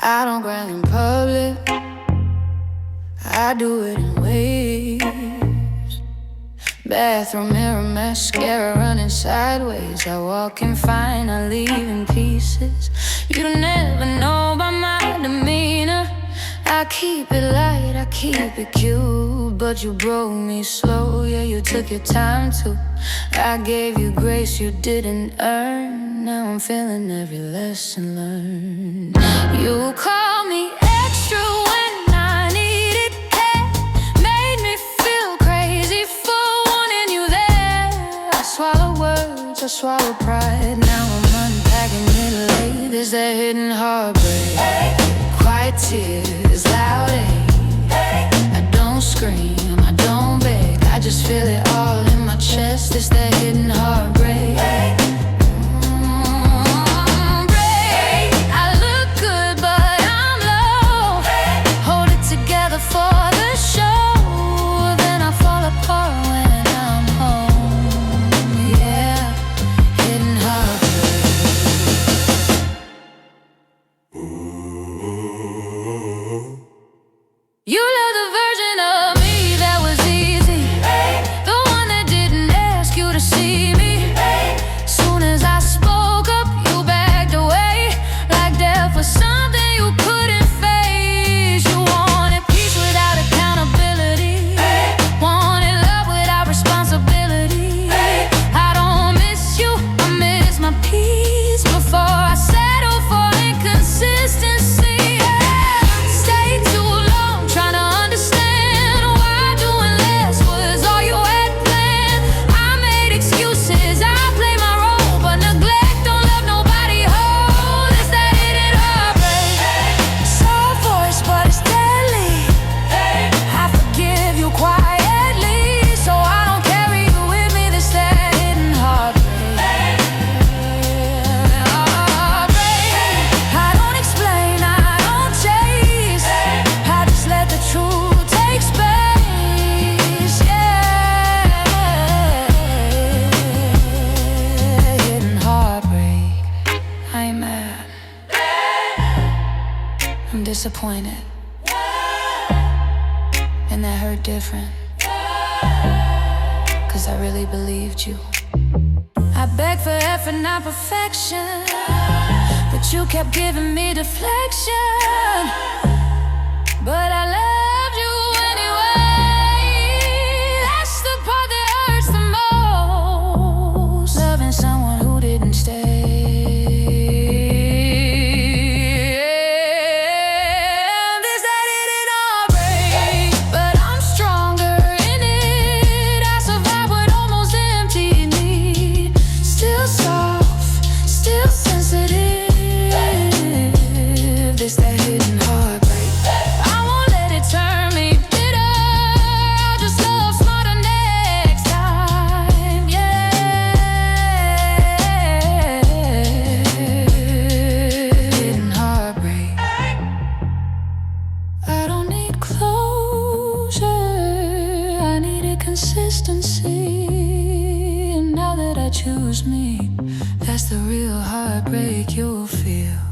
I don't cry in public, I do it in waves. Bathroom mirror, mascara running sideways. I walk in fine, I leave in pieces. You never know by my demeanor. I keep it light, I keep it cute, but you broke me slow, yeah, you took your time to. I gave you grace you didn't earn. Now I'm feeling every lesson learned. You call me extra when I needed care, made me feel crazy for wanting you there. I swallow words, I swallow pride. Now I'm unpacking it late. There's that hidden heartbreak, quiet tears, loud ache. I don't scream, I don't beg, I just feel it all in my chest. It's that hidden heartbreak. Break. I look good but I'm low. Hold it together for the show, then I fall apart when I'm home. Yeah, hidden heartbreak. You love the version of me that was easy, the one that didn't ask you to see me. Soon as I spoke up, you backed away, like death was something you couldn't face. You wanted peace without accountability, wanted love without responsibility. I don't miss you, I miss my peace before I settle for inconsistency. I'm disappointed, and that hurt different, 'cause I really believed you. I begged for effort, not perfection, but you kept giving me deflection. But I loved you anyway. That's the part that hurts the most, loving someone who didn't stay. Consistency, and now that I choose me, that's the real heartbreak you'll feel.